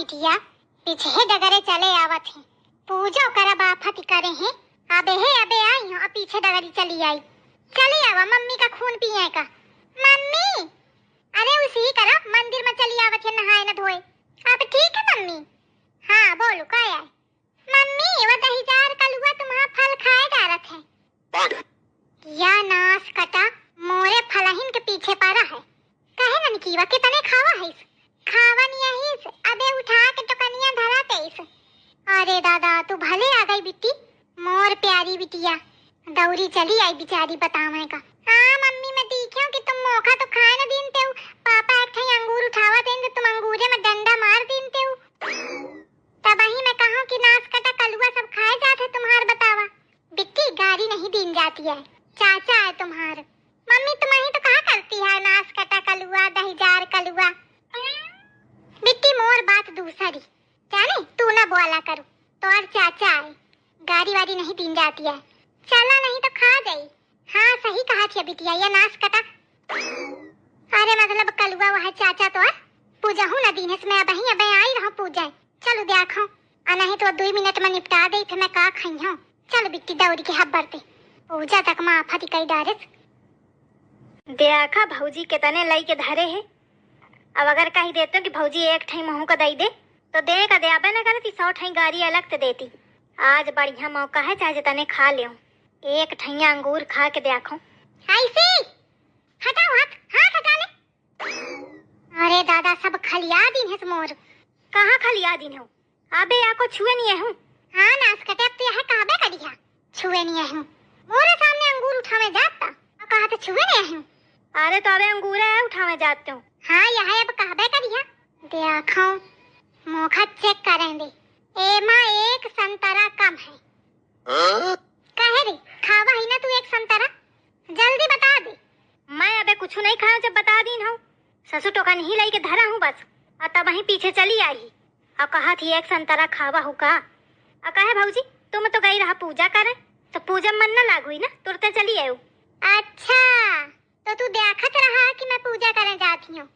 बिटिया पीछे डगरे चले आवत है। पूजा करब आफत करे हैं। अबे आई हो, पीछे डगरी चली आई। चली आवा मम्मी का खून पिए का। मम्मी अरे उसी करा मंदिर में चली आवत है, नहाए न धोए। अब ठीक है मम्मी? हाँ बोलो का है? मम्मी वो दहीजार कलुआ तुम्हारा फल खाए डारत है। या नाश कटा मोरे फलहिन के पीछे पड़ा है। कहे न कीवा कितने खावा है इस? खावा नहीं है इस। अबे उठा के तो कनिया धरा तेइस। अरे दादा तू भले आ गई बिट्टी, मोर प्यारी बिटिया। दौरी चली आई बेचारी बतावे का। हाँ मम्मी मैं देखियो कि तुम मौका तो खाए न दीनते हो। पापा एक ठे अंगूर उठावा देंगे, तुम अंगूरे में डंडा मार दीनते हो। तब ही मैं कहूं कि नाश कटा कलुआ सब खाए जाते तुम्हार बतावा। बिट्टी गाड़ी नहीं दीन जाती है, चाचा है तुम्हार। मम्मी तुम्हारी तो कहा करती है नाश कटा कलुआ दहीजार कलुआ। बिट्टी मोर बात दूसरी जाने, तू ना बोला करो तो और चाचा है। गाड़ी वाड़ी नहीं दीन जाती है, चला नहीं तो खा गई। हाँ सही कहा थी बिटिया, ये नाश कटा। अरे मतलब कलुआ वह चाचा तो पूजा हूँ न दिन में। अब आई रहा पूजा। चलो देखो नहीं तो 2 मिनट में निपटा दे, फिर मैं का खाई हूँ। चलो बिट्टी दौड़ी के हब्बर पे पूजा तक माँ आफत कई डारस। देखा भौजी कितने लई के धरे है। अब अगर कही देते कि भौजी एक ठाई महू का दई दे तो दे का दे आबे न करती, 100 ठाई गाड़ी अलग से देती। आज बढ़िया मौका है, चाहे तने खा ले। एक ठैया अंगूर खा के देखो। ऐसे हटाओ हाथ, हाथ हटा ले। अरे दादा सब खलिया दिन है मोर। कहाँ खलिया दिन हो? अबे को छुए नहीं हूँ। हाँ नाश कटे अब तो यह कहबे करिया छुए नहीं हूँ। मोरे सामने अंगूर उठावे जाता और कहा तो छुए नहीं हूँ। अरे तो अबे अंगूर है उठावे जाते हो। हाँ यह अब कहबे करिया। देखो मौका चेक करेंगे। एमा एक संतरा कम है। कहे रे खावा ही ना तू एक संतरा, जल्दी बता दे। मैं अबे कुछ नहीं खाया जब बता दीन हूँ। ससुर टोका नहीं लाई के धरा हूँ बस। और तब वहीं पीछे चली आई और कहा थी एक संतरा खावा हो का। और कहे भौजी तुम तो गई रहा पूजा करे, तो पूजा मन न लाग हुई ना, तुरते चली आयो। अच्छा तो तू देखत रहा कि मैं पूजा करने जाती हूँ।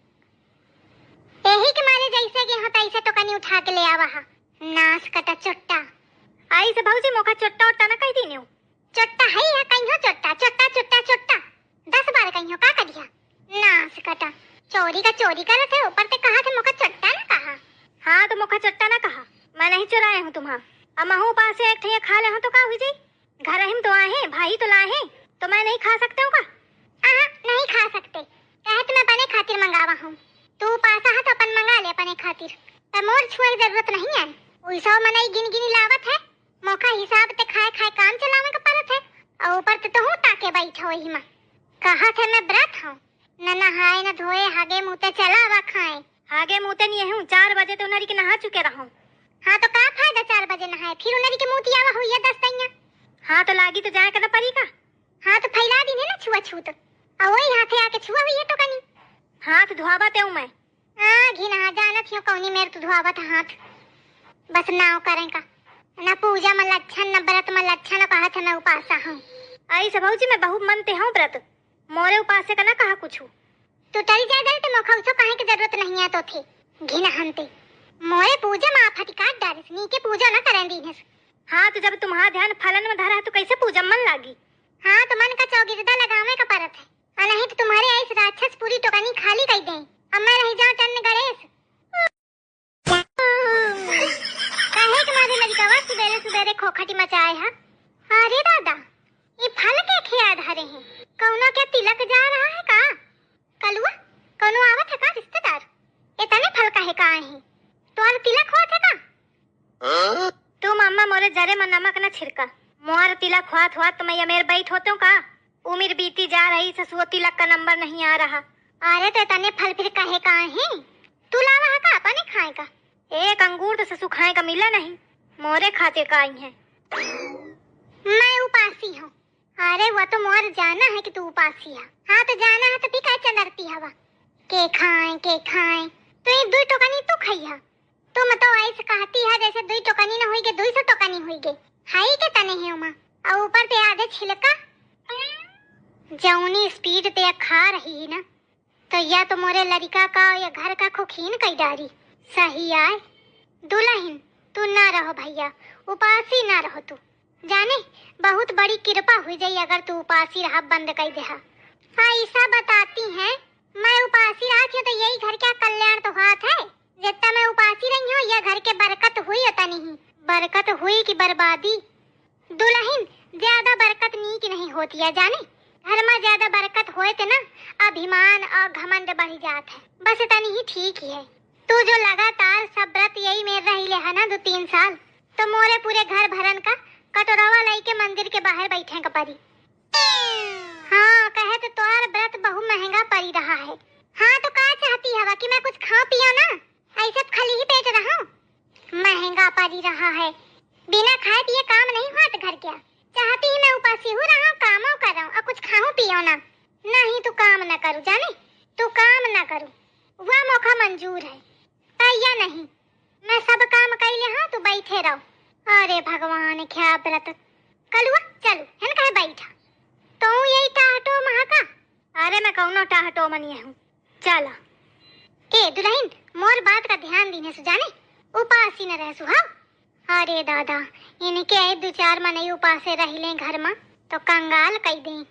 यही के मारे जैसे कि होता ऐसे तो कनी उठा के ले आवा हा। नाश कटा चोट्टा आई से भौजी मौका चोट्टा उट्टा ना कह दीने हो। चोट्टा है या कहीं हो चोट्टा चोट्टा चोट्टा चोट्टा 10 बार कहीं हो का करिया। नाश कटा चोरी का चोरी करे थे, ऊपर से कहा थे मौका चोट्टा ना कहा। हाँ तो मौका चोट्टा ना कहा, मैं नहीं चुराया हूँ तुम्हारा। अब महू पास से एक ठैया खा ले हो तो का हुई जाई। घर हम तो आए हैं, भाई तो लाए हैं, तो मैं नहीं खा सकते हूँ का? नहीं खा सकते, कहे तो मैं अपने खातिर मंगावा हूँ। तू पासा है तो अपन मंगा ले अपने खातिर। पर मोर छुए की जरूरत नहीं है। उइसो मनई गिन गिन लावत है, मौका हिसाब ते खाए खाए काम चलावे का परत है। और ऊपर ते तो हूँ ताके बैठा वही में कहा थे मैं व्रत हूँ। न नहाए न धोए हागे मुँहते चला वा खाए। हागे मुँहते नहीं हूँ, 4 बजे तो उनरी के नहा चुके रहूँ। हाँ तो का फायदा 4 बजे नहाए, फिर उनरी के मुँह तियावा हुई है 10 तैया। हाँ तो लागी तो जाए करना पड़ी का। हाँ तो फैला दी है ना छुआ छूत, और वही हाथे आके छुआ हुई है तो कनी हाथ धुआवा ते मैं। हाँ घी नहा जाना थियो कौनी मेरे तो धुआवा था हाथ। बस नाव करें का ना पूजा में लक्षण न व्रत में लक्षण कहा था मैं उपासा हूँ। आई सब भौजी मैं बहुत मनते हूँ व्रत, मोरे उपासे का ना कहा कुछ। तू टरी जा गई तो मौका उसको कहे की जरूरत नहीं है तो थे घी नहाते मोरे पूजा में आफत काट डालिस नी के पूजा न करें दीनस। हाँ तो जब तुम्हारा ध्यान फलन में धरा तो कैसे पूजा मन लागी। हाँ तो मन का चौगिरदा लगावे का परत है, और नहीं तो तुम्हारे ऐस राक्षस पूरी टोकनी खाली कर दें। अब मैं रह जाऊं टन गणेश। काहे के मारे मेरी गवा सुबेरे सुबेरे खोखटी मचाए है। अरे दादा ये फल के खिया धरे हैं, कौनो के तिलक जा रहा है का? कलुआ कौनो आवत है का रिश्तेदार? इतने फल काहे का आए हैं, तो और तिलक होत है का? तू मम्मा मोरे जरे में नमक न छिड़का, मोर तिलक हुआ हुआ तो मैं मेरे बैठ होते का। उम्र बीती जा रही, ससुर तिलक का नंबर नहीं आ रहा। अरे तो तने फल फिर काहे का हैं? तू लावा है का अपने खाए का? एक अंगूर तो ससुर खाए का मिला नहीं, मोरे खातिर का आई है। मैं उपासी हूँ। अरे वो तो मोर जाना है कि तू उपासी है। हाँ तो जाना है तो भी काय चंदरती हवा के खाए तो ये 2 टोकनी तू खइया। तुम तो ऐसे कहती है जैसे 2 टोकनी न हुई के 200 टोकनी हुई गे। हाई के तने है उमा, और ऊपर पे आधे छिलका। जौनी स्पीड पे खा रही है ना, तो या तो मोरे लड़का का या घर का खोखीन कई डारी। सही आए दुल्हन तू ना रहो भैया, उपासी ना रहो तू। जाने बहुत बड़ी कृपा हुई जाई अगर तू उपासी रहा बंद कर दे। ऐसा बताती हैं मैं उपासी रहा थी तो यही घर का कल्याण तो हाथ है। जितना मैं उपासी रही हूँ यह घर के बरकत हुई होता नहीं, बरकत हुई कि बर्बादी। दुल्हन ज्यादा बरकत नीक नहीं होती है जाने, घर में ज्यादा बरकत होए थे ना अभिमान और घमंड बढ़ जात है, बस इतनी ही ठीक ही है। तू जो लगातार सब व्रत यही में रही ले है ना 2-3 साल, तो मोरे पूरे घर भरन का कटोरावा लाई के मंदिर के बाहर बैठे का परी। हाँ कहे तो तोर व्रत बहु महंगा पड़ी रहा है। हाँ तो क्या चाहती हवा कि मैं कुछ खा पियो ना, ऐसे खाली ही पेट रहा। महंगा पड़ी रहा है, बिना खाए पिए काम नहीं हुआ तो घर क्या। चाहती ही मैं उपासी हो रहा हूँ, कामों कर रहा हूँ और कुछ खाऊं पियो ना। नहीं तू काम न करूँ जाने, तू काम न करूँ वह मौका मंजूर है या नहीं। मैं सब काम कर ले हाँ तू बैठे रहो। अरे भगवान क्या व्रत कलुआ चलू है कहे बैठा तो यही टाहटो महा का। अरे मैं कौनो टाहटो मनिए हूँ चला। ए दुल्हन मोर बात का ध्यान दीने से जाने, उपासी न रह सुहाव। अरे दादा इनके 2-4 मनई उपासे रह ले घर में तो कंगाल कई दें।